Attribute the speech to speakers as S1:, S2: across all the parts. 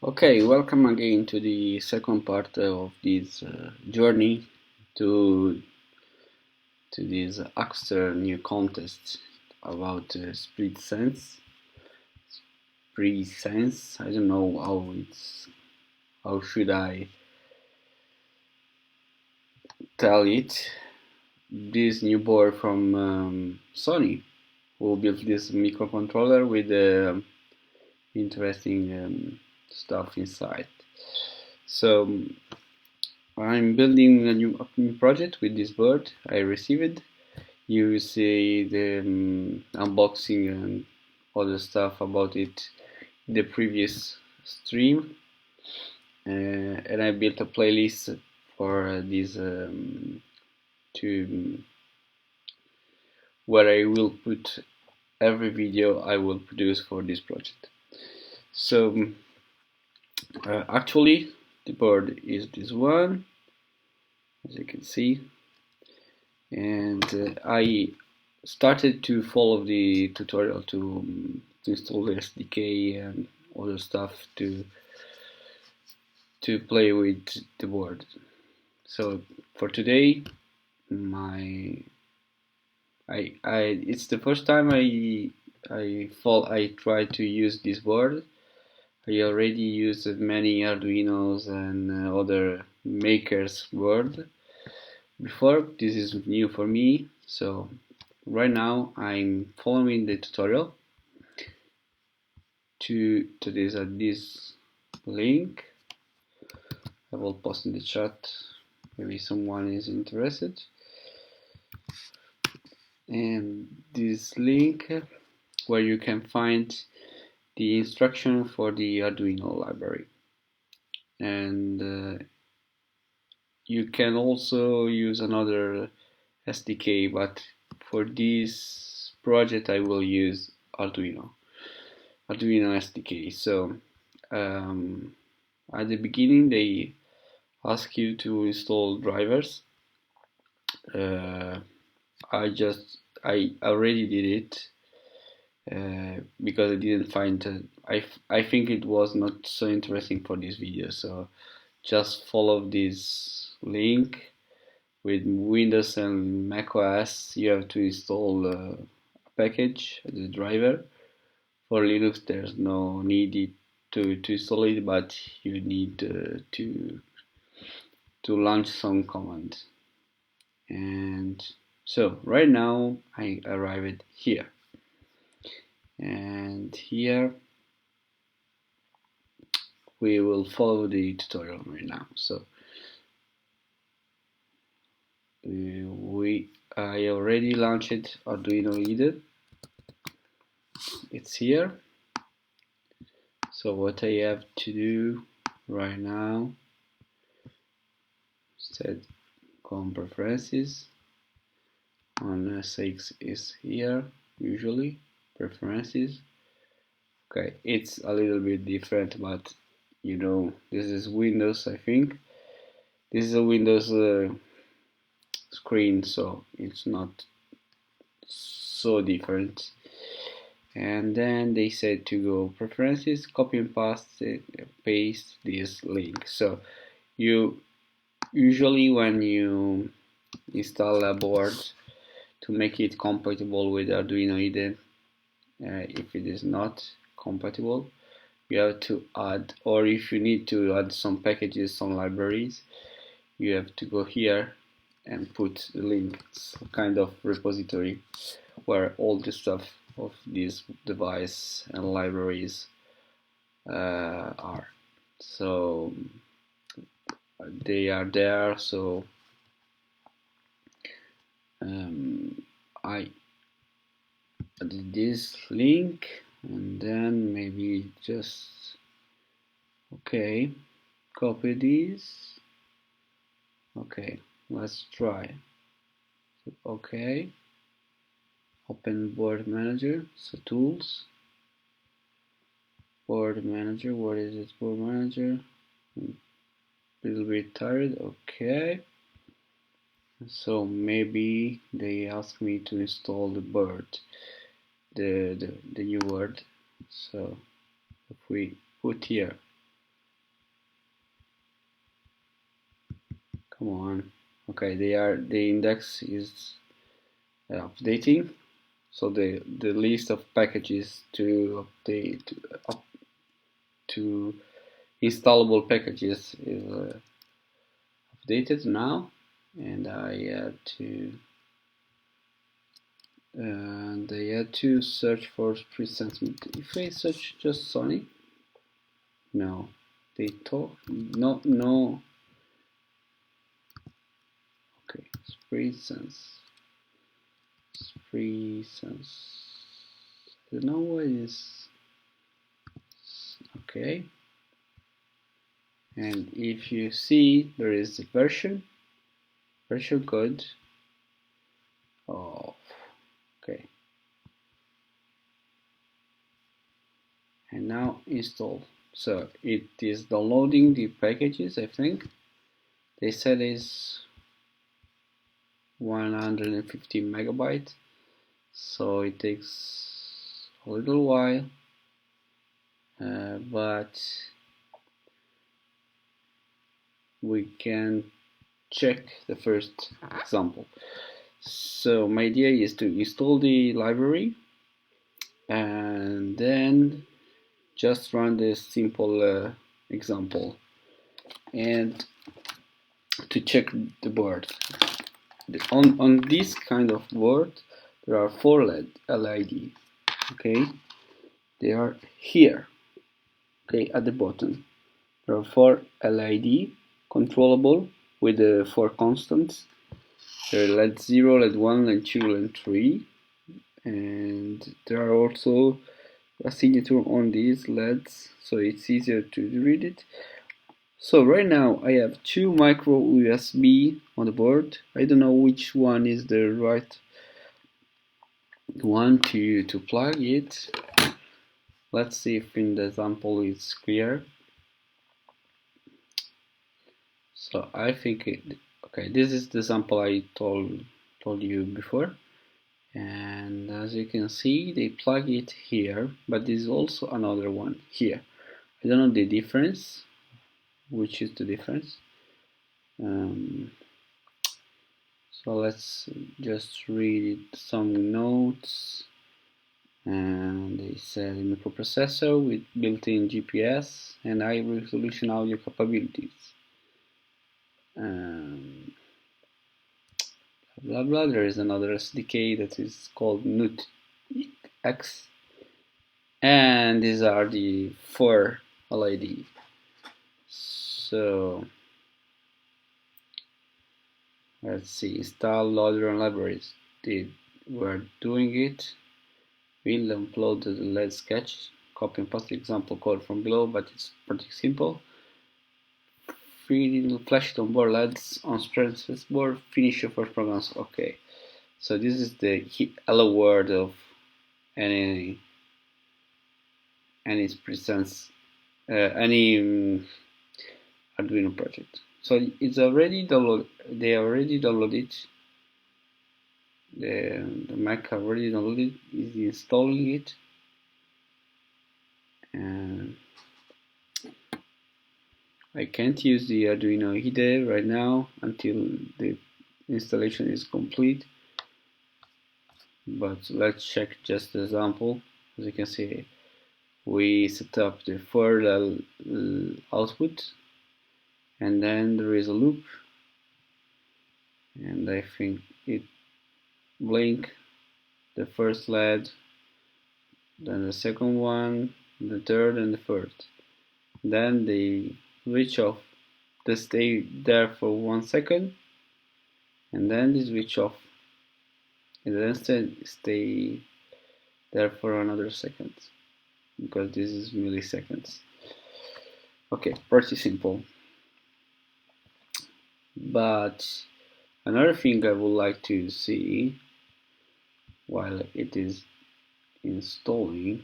S1: Okay, welcome again to the second part of this journey to this extra new contest about Spresense. I don't know how should I tell it. This new board from Sony, who built this microcontroller with interesting stuff inside. So I'm building a new project with this board. I received. You see the unboxing and other stuff about it in the previous stream, and I built a playlist for this to where I will put every video I will produce for this project. So actually the board is this one, as you can see, and I started to follow the tutorial to install the SDK and other stuff to play with the board. So for today, it's the first time I try to use this board. I already used many Arduinos and other makers board before. This is new for me, so right now I'm following the tutorial to this link. I will post in the chat, maybe someone is interested, and this link where you can find the instruction for the Arduino library, and you can also use another SDK, but for this project I will use Arduino SDK. So at the beginning they ask you to install drivers. I already did it because I didn't find I think it was not so interesting for this video, so just follow this link. With Windows and Mac OS you have to install a package, the driver. For Linux there's no need to install it, but you need to launch some command. And so right now I arrived here, and here we will follow the tutorial right now. So I already launched Arduino IDE. It's here. So what I have to do right now, set com preferences on SX is here, usually preferences. Okay, it's a little bit different, but you know, this is Windows. I think this is a Windows screen, so it's not so different. And then they said to go preferences, copy and paste this link. So you usually, when you install a board to make it compatible with Arduino IDE, if it is not compatible, you have to add, or if you need to add some packages, some libraries, you have to go here and put the link. It's a kind of repository where all the stuff of this device and libraries are. So they are there. So I added this link, and then maybe just okay, copy this. Okay, let's try. Okay, open board manager. So tools, board manager. What is it? Board manager. A little bit tired. Okay. So maybe they ask me to install the board, the new word. So if we put here Come on. Okay, the index is updating. So the list of packages to update up to installable packages is updated now, and I had to search for Spresense. If I search just Sony, no, they talk no. Okay, Spresense. I don't know what is. Okay, and if you see, there is a version code of, okay, and now install. So it is downloading the packages. I think they said is 150 megabytes, so it takes a little while, but we can check the first example. So my idea is to install the library and then just run this simple example and to check the board. On this kind of board there are 4 LED. Okay, they are here. Okay, at the bottom there are 4 LED controllable with the 4 constants. There are LED 0, LED 1, LED 2, LED 3, and there are also a signature on these LEDs, so it's easier to read it. So right now I have 2 micro USB on the board. I don't know which one is the right one to plug it. Let's see if in the example it's clear. So I think okay, this is the example I told you before, and as you can see they plug it here, but there's also another one here. I don't know the difference, which is the difference. So let's just read some notes. And they said a microprocessor with built-in GPS and high resolution audio capabilities. Blah blah. There is another SDK that is called NUT-X, and these are the 4 LED. So let's see, install loader and libraries. We're doing it. We'll upload the LED sketch, copy and paste the example code from below, but it's pretty simple. Flash it on board LEDs on Spresense board, finish your first programs. Okay, so this is the hello world of any Spresense, any Arduino project. So it's already downloaded. They already downloaded. The Mac already downloaded. Is installing it, and I can't use the Arduino IDE right now until the installation is complete. But let's check just the example. As you can see, we set up the 4 output, and then there is a loop, and I think it blink the first LED, then the second one, the third, and the fourth. Then they switch off. They stay there for 1 second, and then they switch off, and then stay there for another second, because this is milliseconds. Okay, pretty simple. But another thing I would like to see while it is installing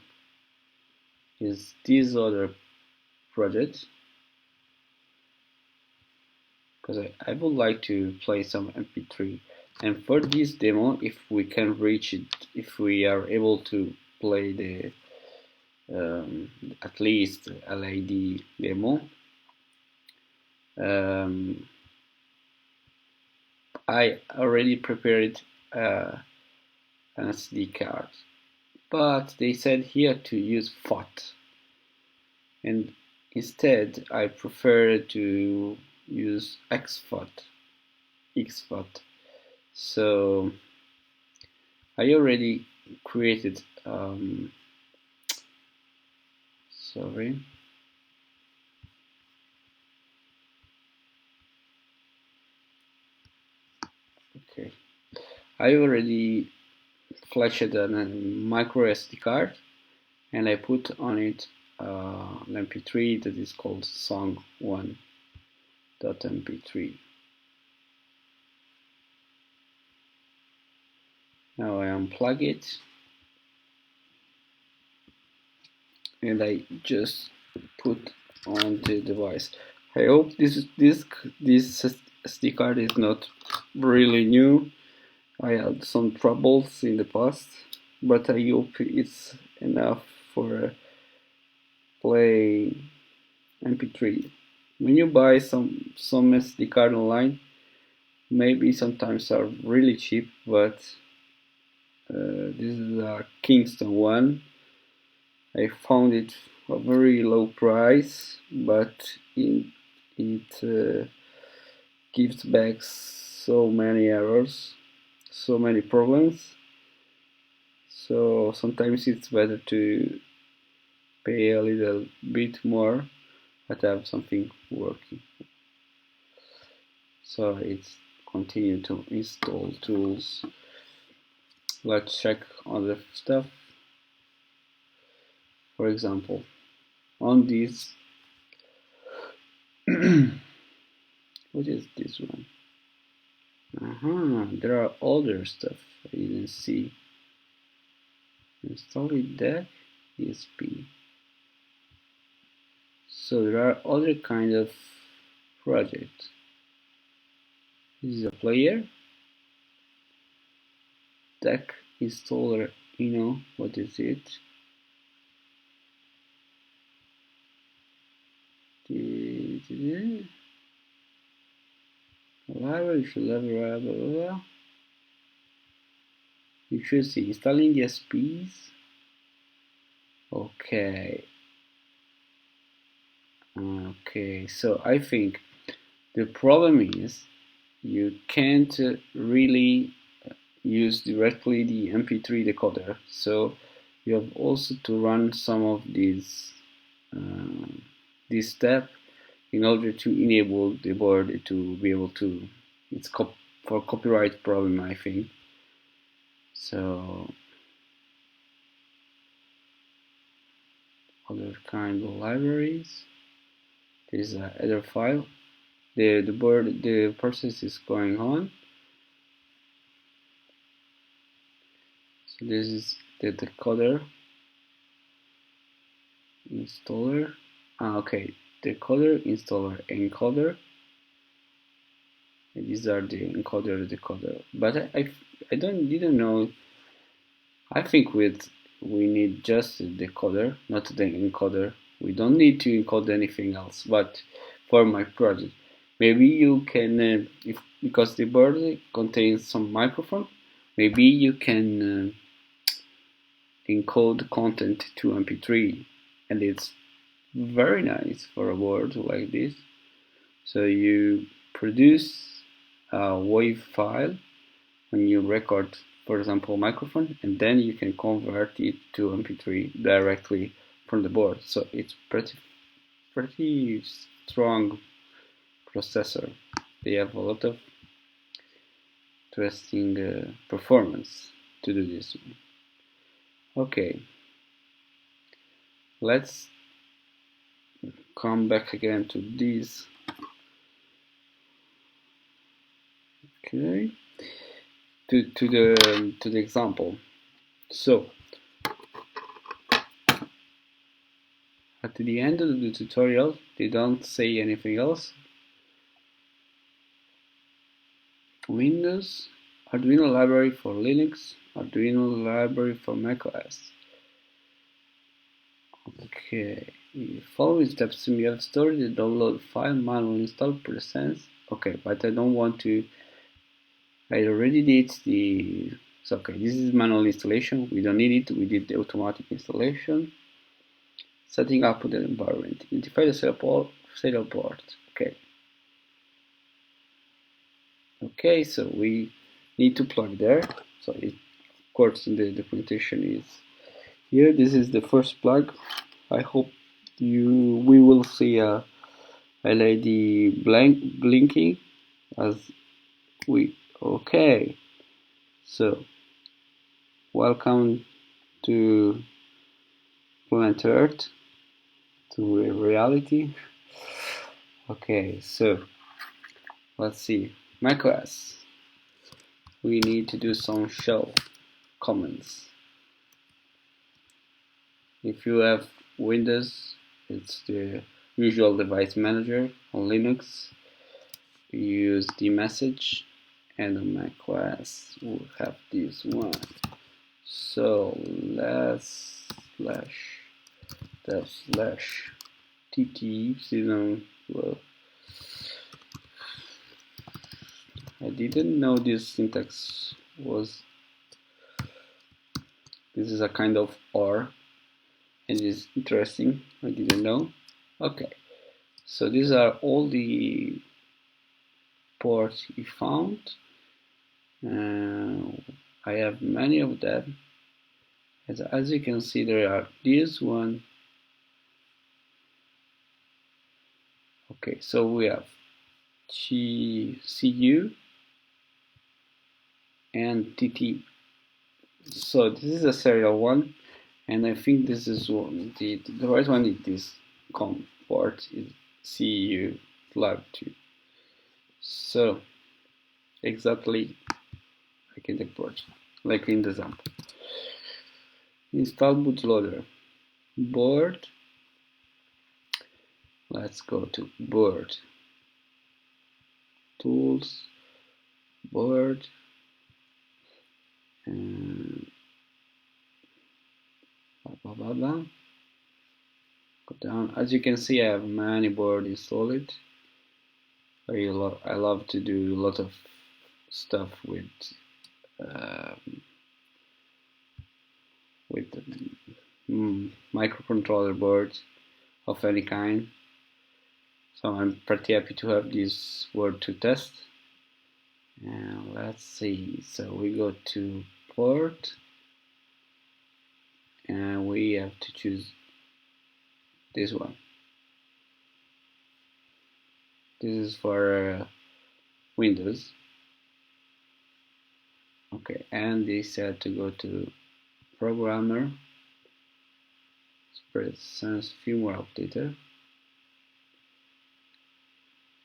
S1: is this other project, because I would like to play some MP3, and for this demo, if we can reach it, if we are able to play the at least LED demo, I already prepared an SD card, but they said here to use FOT, and instead I prefer to use XFOT. So I already created sorry. Okay, I already flashed a micro SD card, and I put on it an MP3 that is called song1.mp3. Now I unplug it, and I just put on the device. I hope this SD card is not really new. I had some troubles in the past, but I hope it's enough for play MP3. When you buy some SD card online, maybe sometimes are really cheap, but this is a Kingston one. I found it a very low price, but it gives back so many errors, so many problems. So sometimes it's better to pay a little bit more but have something working. So it's continue to install tools. Let's check other stuff. For example, on this what is this one? There are other stuff I didn't see. Install it deck ESP. So there are other kind of projects. This is a player, deck installer. You know what is it? Library, blah, blah, blah. You should see installing the SPs. Okay. So I think the problem is you can't really use directly the MP3 decoder, so you have also to run some of these this step in order to enable the board to be able to. It's for copyright problem, I think. So other kind of libraries. There's a header file. The process is going on. So this is the decoder installer. Okay, decoder installer encoder. And these are the encoder decoder. But I didn't know. I think we need just the decoder, not the encoder. We don't need to encode anything else. But for my project, maybe you can, because the board contains some microphone, maybe you can encode content to MP3, and it's very nice for a board like this. So you produce a WAV file when you record, for example, microphone, and then you can convert it to MP3 directly from the board. So it's pretty strong processor. They have a lot of interesting performance to do this. Okay, let's come back again to this. Okay, to the example. So at the end of the tutorial, they don't say anything else. Windows, Arduino library for Linux, Arduino library for macOS. Okay, following steps, we have stored the download file, manual install Spresense. Okay, but I don't want to I already did the, so okay, this is manual installation, we don't need it, we did the automatic installation. Setting up the environment, identify the serial port, okay. Okay, so we need to plug there, so it, of course the documentation is here. This is the first plug. I hope we will see a LED blinking as we, okay, so welcome to planet Earth, to reality. Okay, so let's see, macOS, we need to do some shell commands. If you have Windows, it's the usual device manager. On Linux, we use the message, and on macOS we'll have this one. So let's slash tt, well, I didn't know this syntax was, this is a kind of OR, and it's interesting, I didn't know. Okay, so these are all the ports we found. I have many of them. As you can see, there are this one. Okay, so we have CU and TT. So this is a serial one, and I think this is one. The right one is this COM port is CU Lab 2. So exactly like in the port, like in the example. Install bootloader. Board. Let's go to board. Tools. Board. And blah, blah, blah. Go down. As you can see, I have many boards installed. I love to do a lot of stuff with microcontroller boards of any kind. So I'm pretty happy to have this board to test. And let's see. So we go to port, and we have to choose this one. This is for Windows. Okay, and they said to go to programmer, Spresense firmware updater,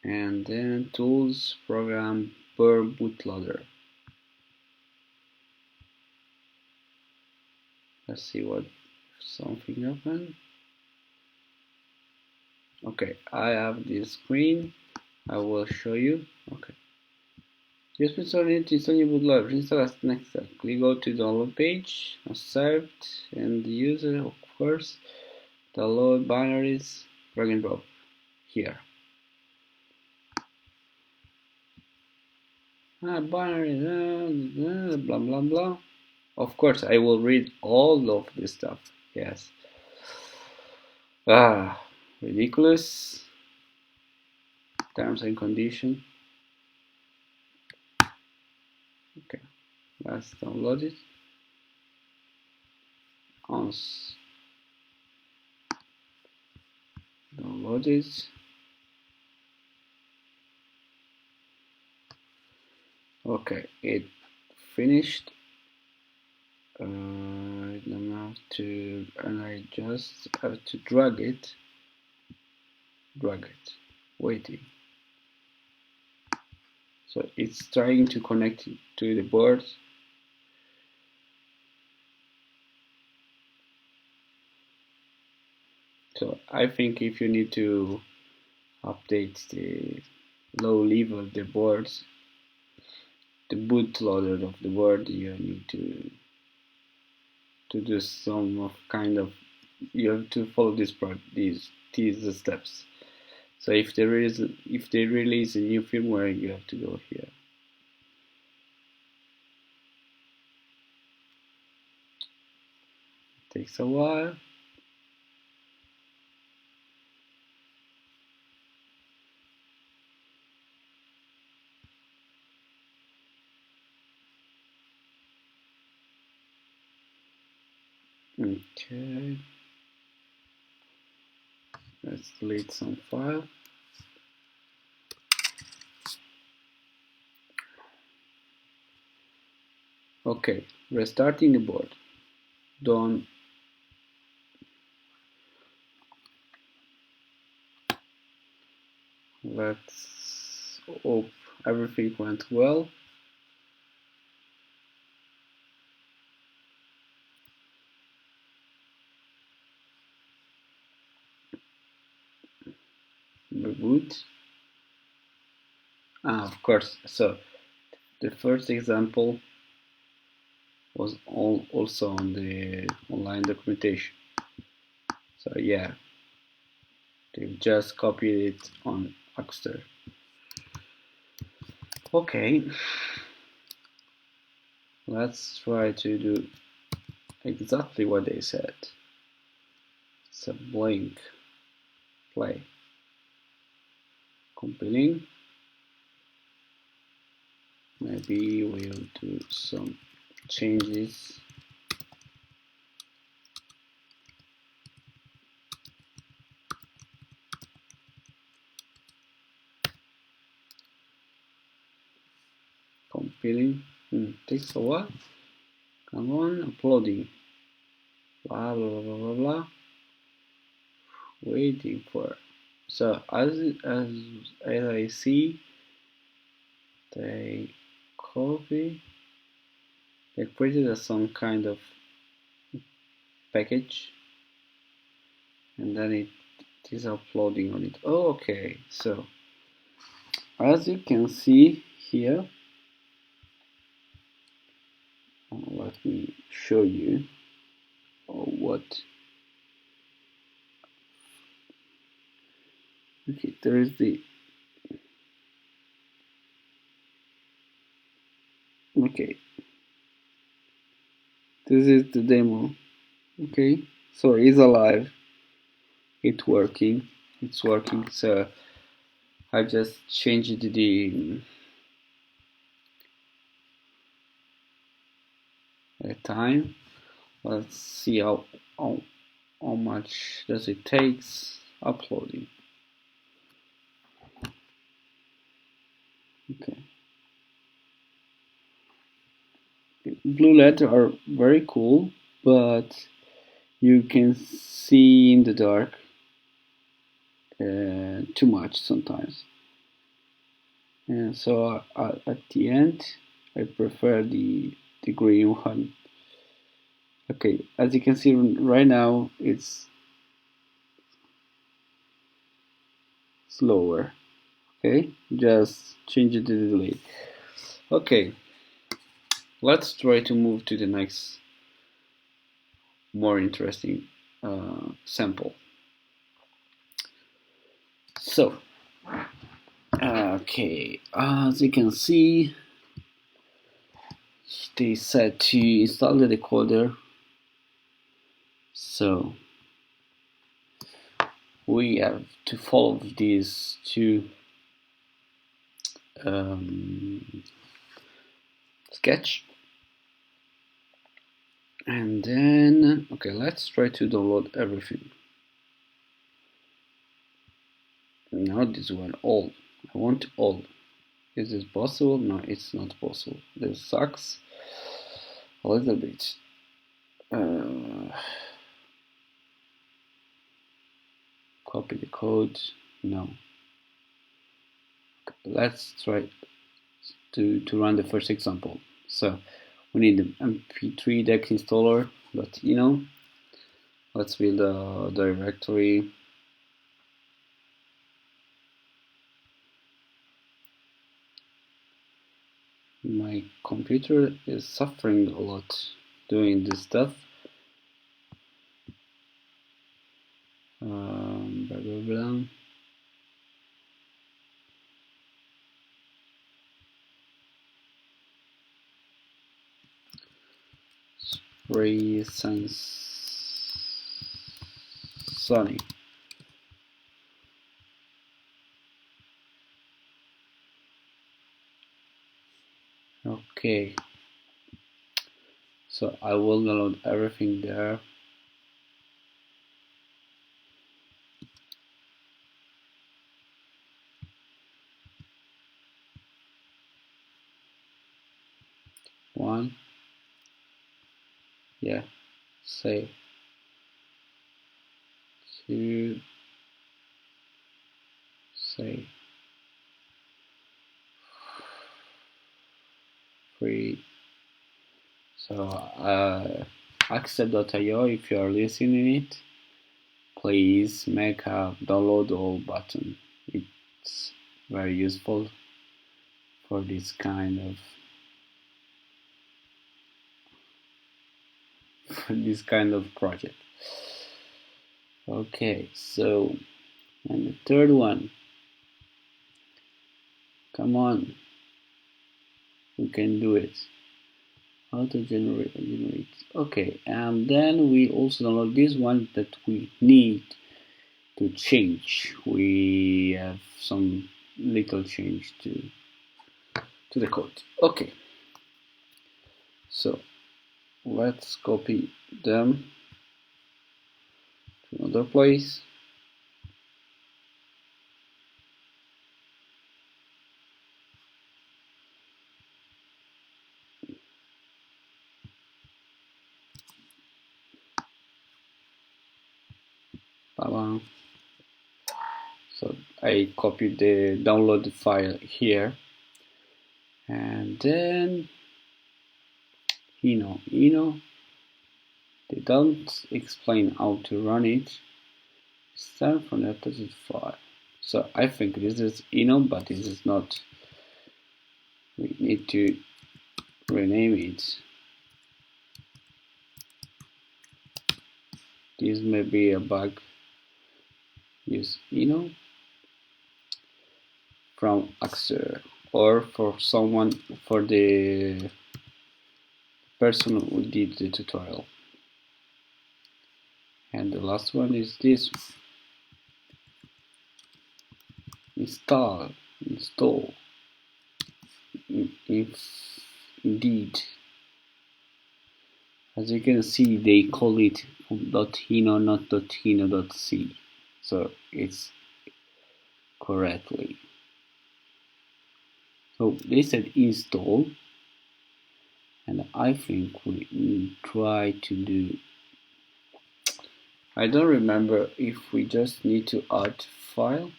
S1: and then tools, program, bootloader. Let's see what something happened. Okay, I have this screen. I will show you. Okay. Just install it, install your bootloader. Install as next step. We go to download page, accept, and the user, of course. Download binaries, drag and drop here. Binaries, blah blah blah. Of course, I will read all of this stuff. Yes. Ridiculous. Terms and condition. Okay, let's download it. Download it. Okay, it finished. I don't have to, and I just have to drag it. Waiting. So it's trying to connect to the board. So I think if you need to update the low level of the boards, the bootloader of the board, you need to do some kind of, you have to follow these steps. So if they release a new firmware, you have to go here. Takes a while. Okay, let's delete some file. Okay, restarting the board. Don't let's hope everything went well. Reboot. Of course. So the first example was also on the online documentation. So yeah, they've just copied it on Axter. Okay, let's try to do exactly what they said. So blink, play, compiling. Maybe we'll do some changes. Compiling. Takes a while. Come on, uploading. Blah blah blah blah blah. Waiting for. So as I see, they copy. They created some kind of package, and then it is uploading on it. Oh, okay. So as you can see here, let me show you what. Okay, there is the. Okay, this is the demo. Okay, so it's alive. It's working. It's working. So I just changed the time. Let's see how much does it takes uploading. Okay. Blue LED are very cool, but you can see in the dark too much sometimes. And so at the end, I prefer the green one. Okay, as you can see right now, it's slower. Okay, just change it to the delay. Okay, let's try to move to the next more interesting sample. So, okay, as you can see, they said to install the decoder. So we have to follow these two sketch, and then okay, let's try to download everything. Now this one all. I want all. Is this possible? No, it's not possible. This sucks a little bit. Copy the code. No. Let's try to run the first example. So we need the mp3 deck installer. But let's build a directory. My computer is suffering a lot doing this stuff. Blah blah blah. Spresense Sony. Okay, so I will download everything there. One, yeah, save. Two, save. 3. So accept.io, if you are listening it, please make a download all button. It's very useful for this kind of project. Okay, so, and the third one, come on, we can do it. How to generate. Okay, and then we also download this one that we need to change. We have some little change to the code. Okay, so let's copy them to another place. So I copied the download file here, and then they don't explain how to run it. Start from the opposite file. So I think this is but this is not. We need to rename it. This may be a bug. Use from Axer, or for the person who did the tutorial. And the last one is this: install. Indeed, as you can see, they call it .hino, not .hino.c, so it's correctly. So they said install, and I think we try to do. I don't remember if we just need to add file.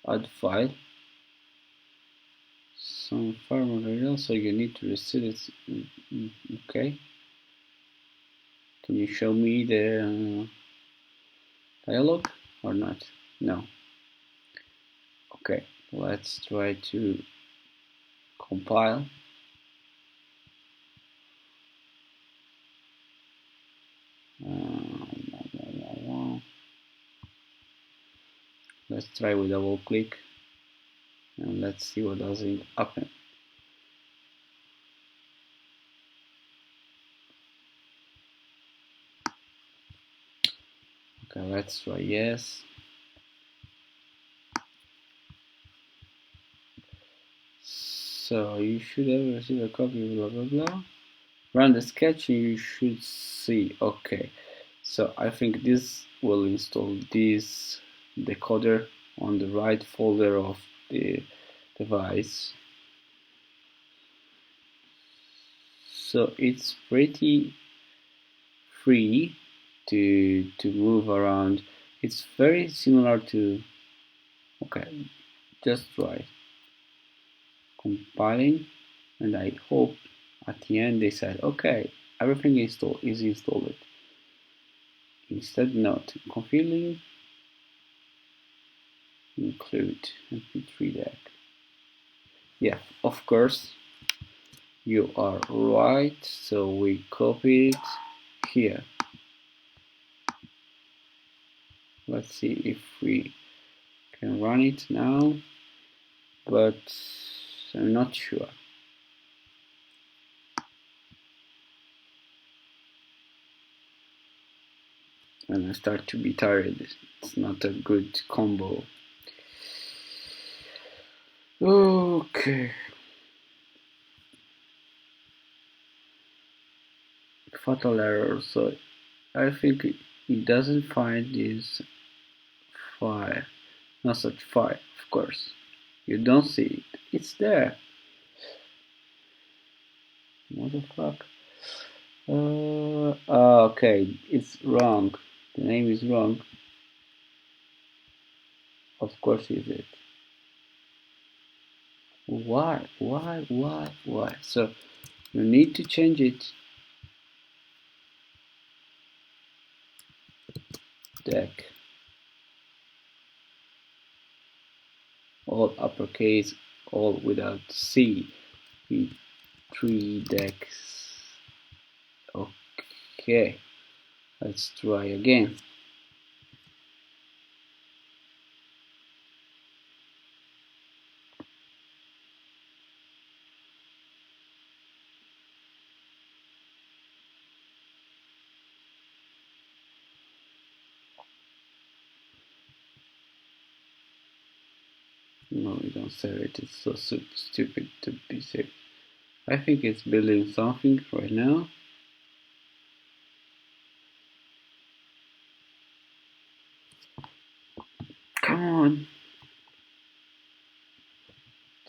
S1: Add file. Some file material, so you need to reset it. Okay. Can you show me the dialog or not? No. Okay, let's try to compile. Let's try with double click, and let's see what does it happen. Okay, let's try yes. So you should have received a copy, blah blah blah. Run the sketch and you should see. Okay, so I think this will install this decoder on the right folder of the device. So it's pretty free to move around. It's very similar to, okay, just try compiling, and I hope at the end they said, okay, everything is installed. Instead, not configuring, include mp3 deck. Yeah, of course you are right, so we copy it here. Let's see if we can run it now, but I'm not sure. and I start to be tired. It's not a good combo. Okay. Fatal error. So I think it doesn't find this file. Not such file, of course. You don't see it. It's there. What the fuck? Okay, it's wrong. The name is wrong. Of course is it. Why? Why? So you need to change it. Deck. All uppercase, all without C. Three decks. Okay. Let's try again. No, we don't save it. It's so stupid to be saved. I think it's building something right now. Come on.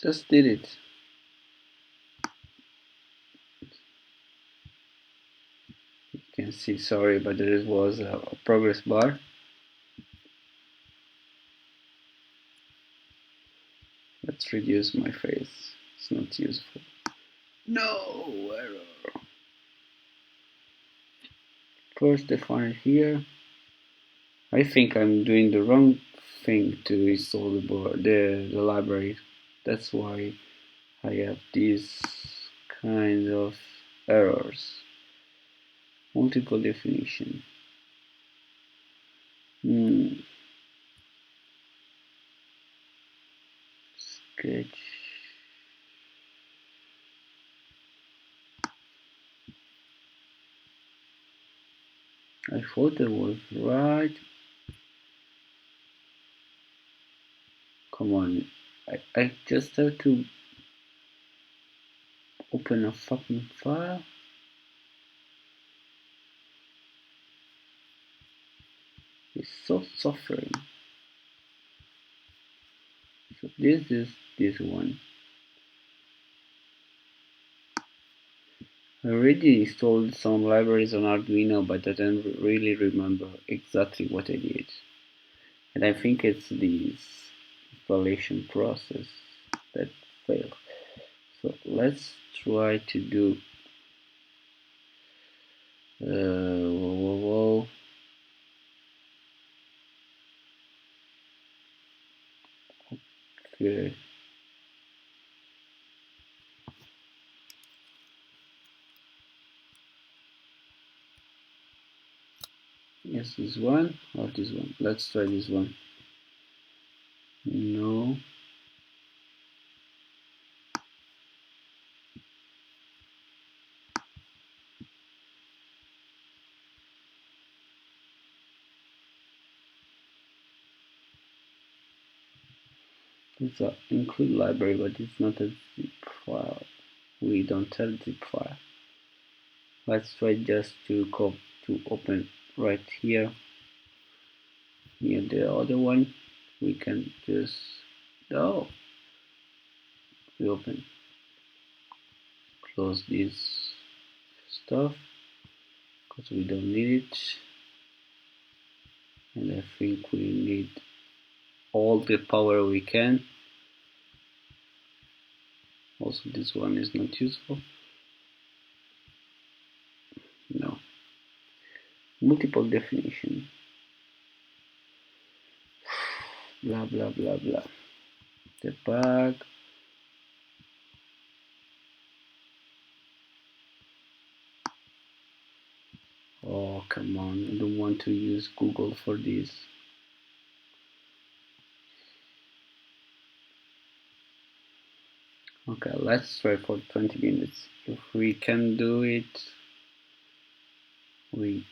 S1: Just did it. You can see, sorry, but there was a progress bar. Let's reduce my face. It's not useful. No error. First define it here. I think I'm doing the wrong thing to install the library. That's why I have these kind of errors. Multiple definition. Sketch. I thought it was right. Come on. I just have to open a fucking file. It's so suffering. So this is this one. I already installed some libraries on Arduino, but I don't really remember exactly what I did. And I think it's this installation process that failed. So let's try to do whoa. Okay. Yes, this one or this one. Let's try this one. No. It's an include library, but it's not a zip file. We don't have zip file. Let's try just to open right here near the other one. We can just we open, close this stuff because we don't need it, and I think we need all the power we can. Also, this one is not useful. No. Multiple definition. Blah blah blah blah. The bug. Oh, come on. I don't want to use Google for this. Okay, let's try for 20 minutes. If we can do it, we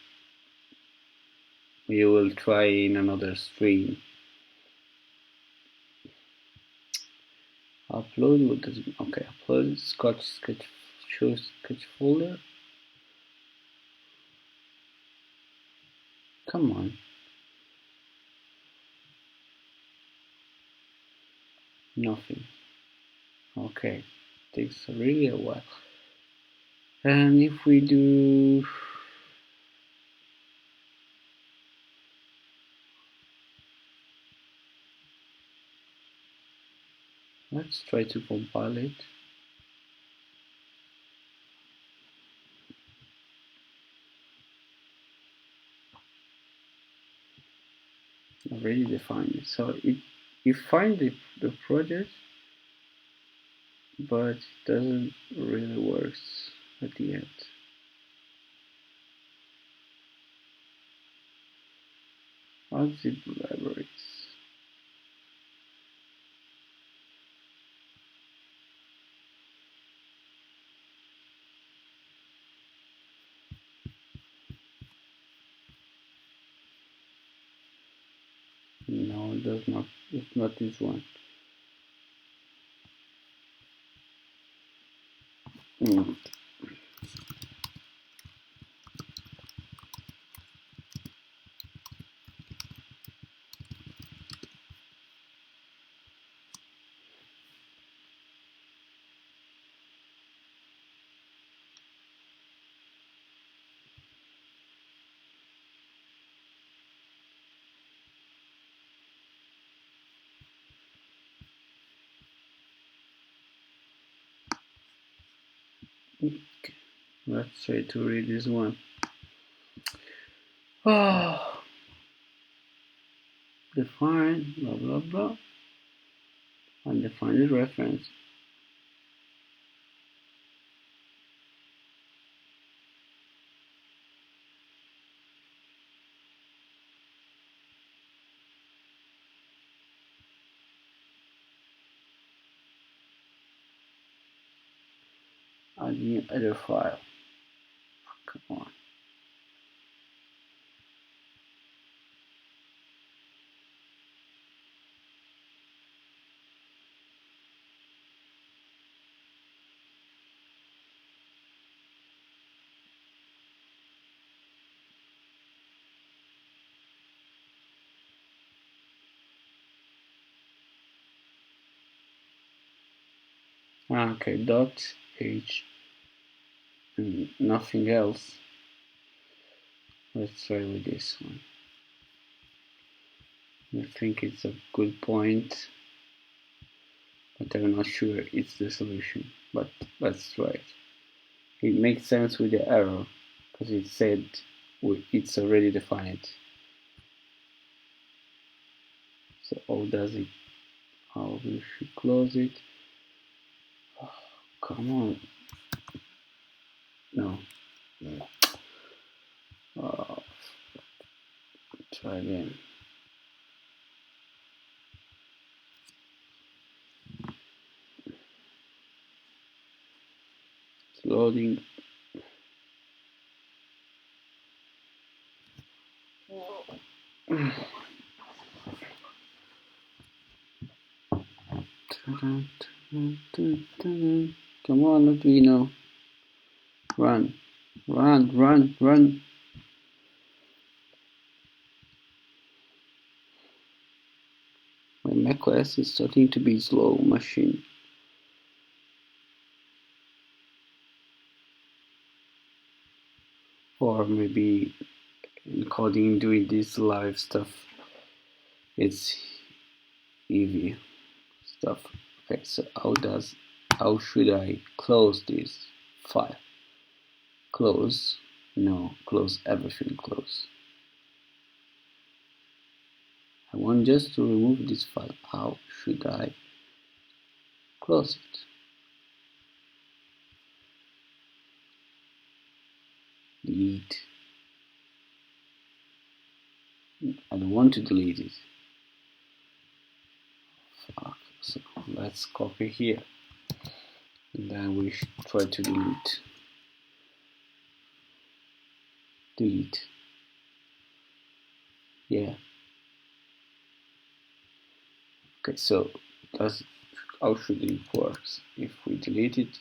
S1: we will try in another stream. Upload, what does it, okay, upload sketch show sketch folder. Come on. Nothing. Okay. Takes really a while. And if we do let's try to compile it. Already defined it. So you find the project, but it doesn't really works at the end. Zip libraries. No, it does not. It's not this one. Mm. Okay. Let's try to read this one. Oh, define blah blah blah, and define the reference. Add new other file. Come on. Okay, dot h and nothing else. Let's try with this one. I think it's a good point, but I'm not sure it's the solution. But let's try it. It makes sense with the error because it said it's already defined. So how does it? How we should close it? Oh, come on. No. Oh, try again. It's loading. Come on, Arduino. Run. Run, run, run. My macOS is starting to be slow machine. Or maybe encoding doing this live stuff. It's heavy stuff. Okay, so how should I close this file? Close. No, close everything, close. I want just to remove this file. How should I close it? Delete. I don't want to delete it. Fuck. So let's copy here. And then we should try to delete. Delete. Yeah. Okay, so that's how should it works. If we delete it,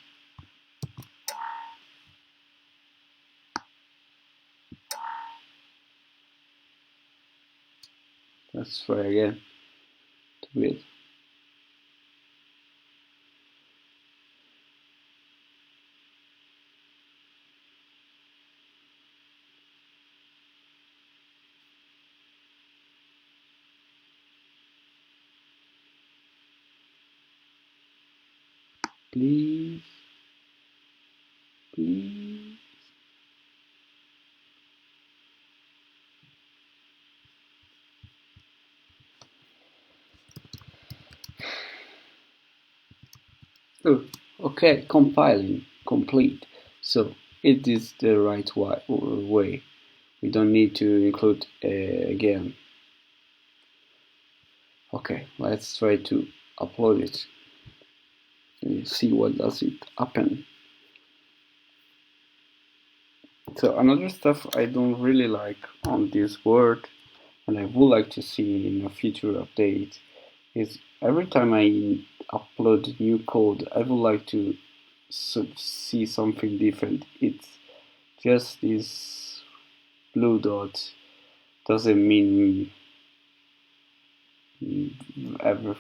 S1: let's try again to build. Please, please. Oh, okay, compiling complete. So it is the right way. We don't need to include again. Okay, let's try to upload it and see what does it happen. So another stuff I don't really like on this word, and I would like to see in a future update, is every time I upload new code, I would like to see something different. It's just this blue dot doesn't mean ever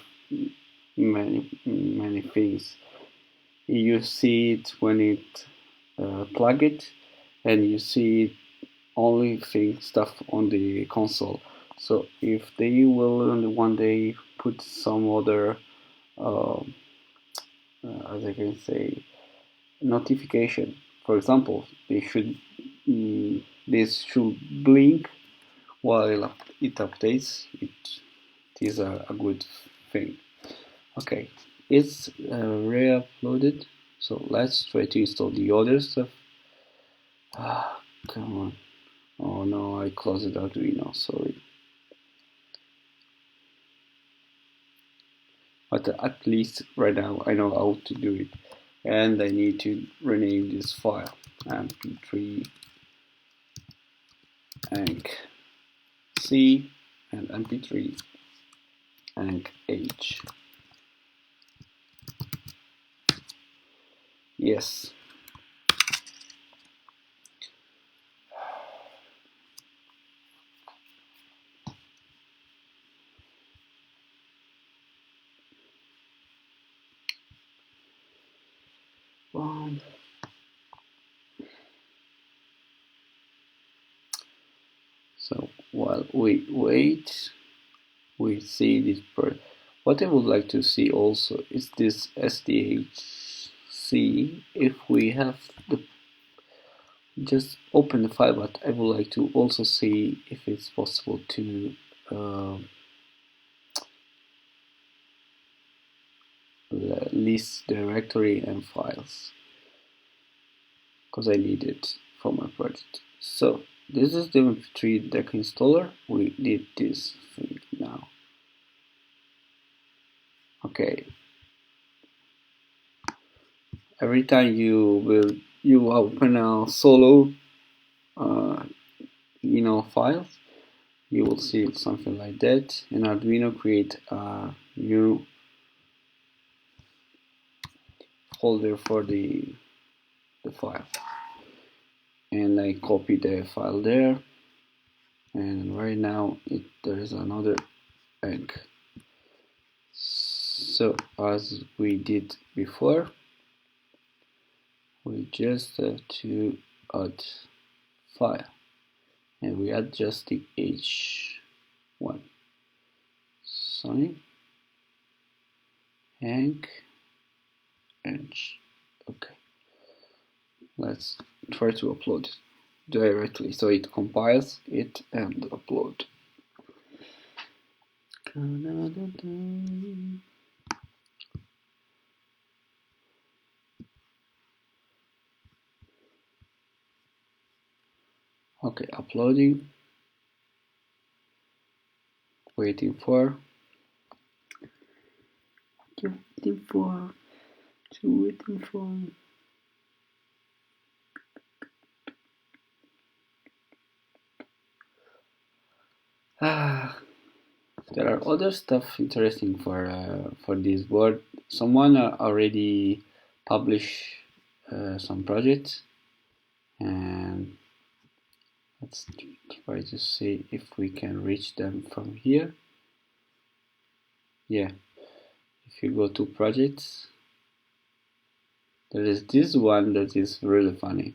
S1: many things. You see it when it plug it, and you see only stuff on the console. So if they will one day put some other, uh, as I can say, notification. For example, this should blink while it updates. It is a good thing. Okay, it's re-uploaded. So let's try to install the other stuff. Ah, come on. Oh no, I closed it Arduino, sorry. But at least right now I know how to do it. And I need to rename this file mp3 anc c and mp3 anc h. Yes. So while we wait, we see this part. What I would like to see also is this SDHC. If we have the just open the file, but I would like to also see if it's possible to uh, list directory and files, because I need it for my project. So this is the mp3 deck installer. We need this thing now. Okay, every time you open a solo files, you will see something like that. In Arduino, create a new folder for the file, and I copy the file there, and right now there is another egg. So as we did before, we just have to add file, and we add just the H1 Sony Hank H. Okay, let's try to upload it directly, so it compiles it and upload. Okay, uploading, waiting for waiting for. Ah, there are other stuff interesting for this board. Someone already published some projects, and let's try to see if we can reach them from here. Yeah, if you go to projects, there is this one that is really funny.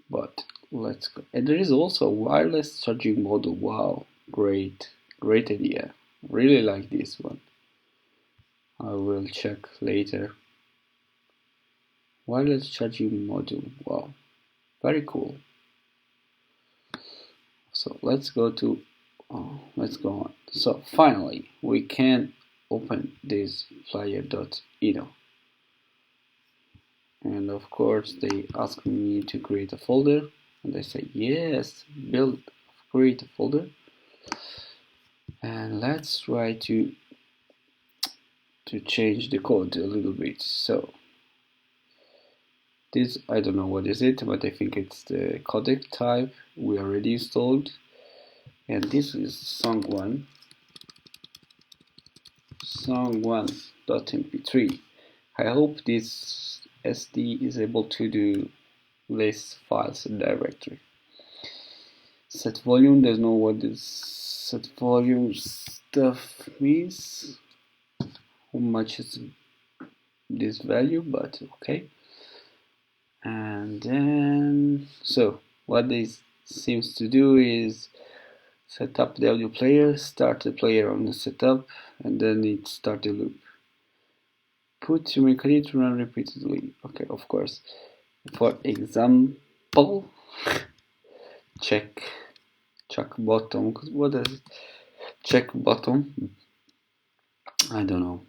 S1: But let's go. And there is also a wireless charging module. Wow, great idea. Really like this one. I will check later. Wireless charging module. Wow, very cool. So let's go on. So finally, we can open this flyer.ino. And of course, they ask me to create a folder, and I say yes, create a folder. And let's try to change the code a little bit. So this, I don't know what is it, but I think it's the codec type we already installed. And this is song1.mp3. I hope this SD is able to do list files in directory. Set volume, there's no what this set volume stuff means. How much is this value, but okay. And then, so what this seems to do is set up the audio player, start the player on the setup, and then it start the loop. Put your mechanism to run repeatedly. Okay, of course. For example, check bottom. What is it? Check bottom. I don't know.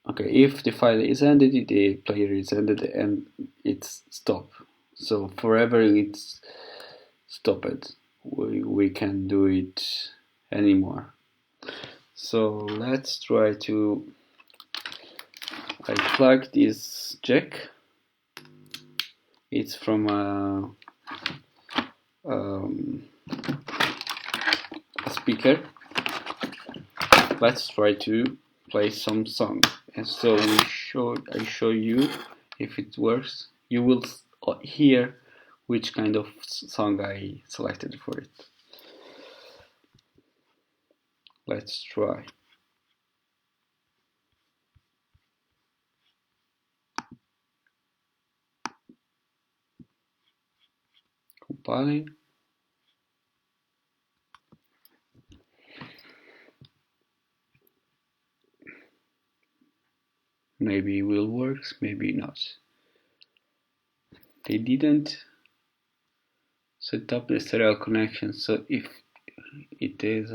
S1: Okay, if the file is ended, the player is ended, and it's stop. So forever it's stopped. We can't do it anymore. So let's try to. I plug this jack. It's from a speaker. Let's try to play some song, and so I show you if it works. You will hear which kind of song I selected for it. Let's try. Compiling. Maybe it will work, maybe not. They didn't set up the serial connection, so if it is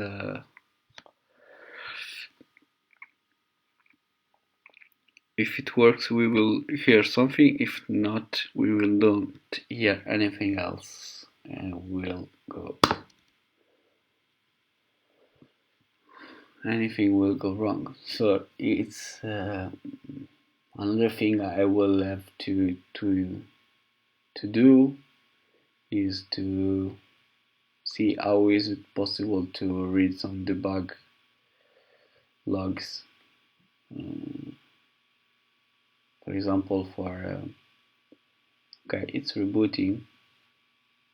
S1: if it works, we will hear something. If not, we will not hear anything else, and we'll go. Anything will go wrong. So it's another thing I will have to do is to see how is it possible to read some debug logs. For example, okay, it's rebooting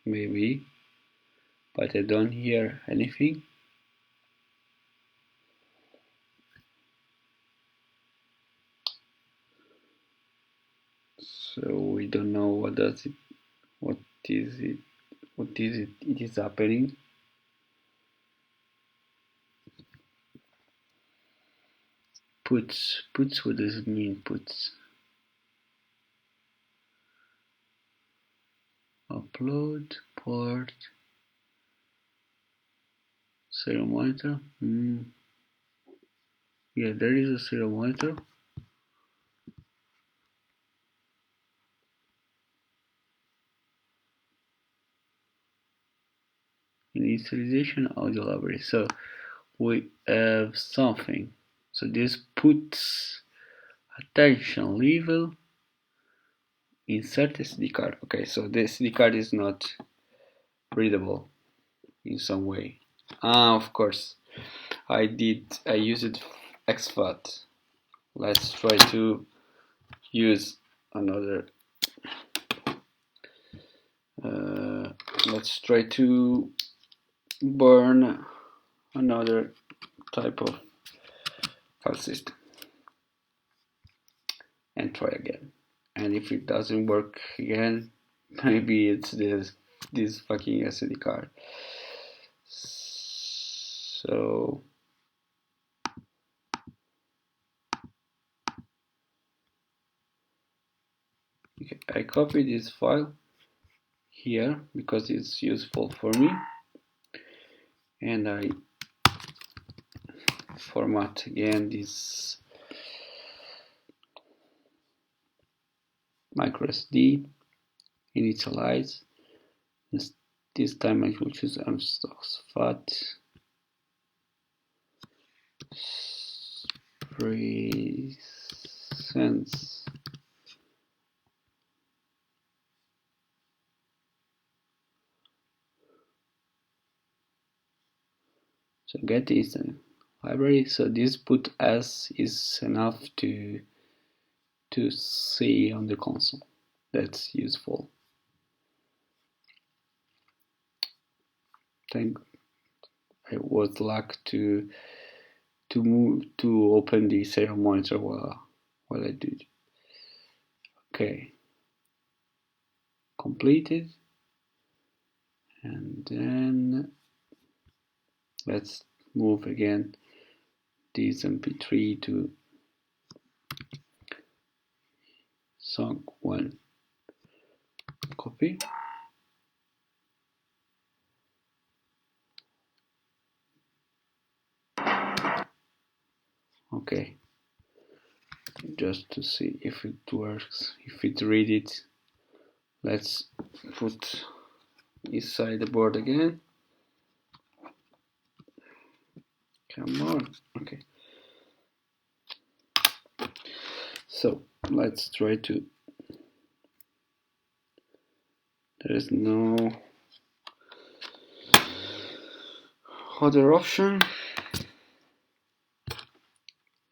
S1: maybe, but I don't hear anything. So we don't know what is it is happening. Puts, what does it mean, puts? Upload, port, serial monitor. Yeah, there is a serial monitor. initialization audio library. So we have something. So this puts attention level insert SD card. Okay, so the SD card is not readable in some way. Of course, I used exFAT. Let's try to use another. Let's try to burn another type of file system and try again. And if it doesn't work again, maybe it's this fucking SD card. So okay, I copy this file here because it's useful for me, and I format again this microSD, initialize. This time I will choose succesfull Spresense so get this library. So this put as is enough to see on the console. That's useful. Thank I was luck to open the serial monitor while I did. Okay, completed, and then let's move again this MP3 to song 1. Copy. Okay, just to see if it works, if it read it, let's put inside the board again. Come on. Okay, so let's try to, there is no other option.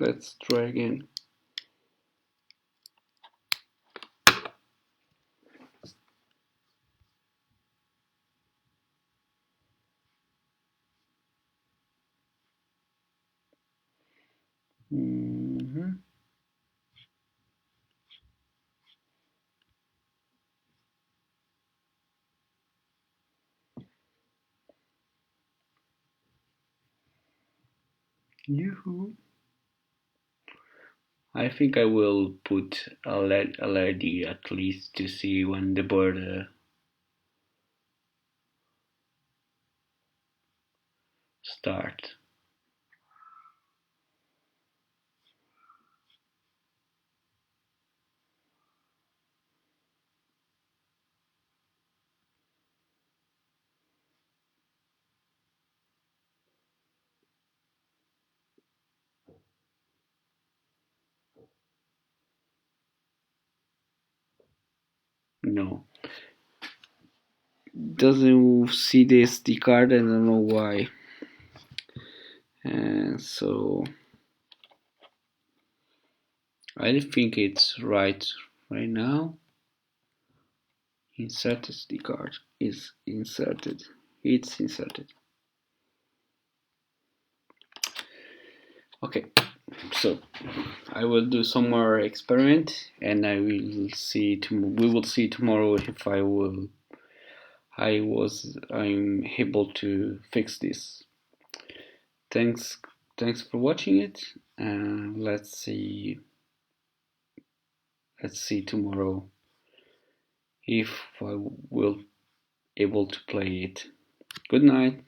S1: Let's try again. Yoo-hoo. I think I will put a LED at least to see when the board starts. No, doesn't see the SD card. I don't know why. And so I think it's right now. Insert SD card is inserted. It's inserted. Okay, so I will do some more experiment, and I will see. We will see tomorrow if I'm able to fix this. Thanks for watching it. Let's see tomorrow if I will able to play it. Good night.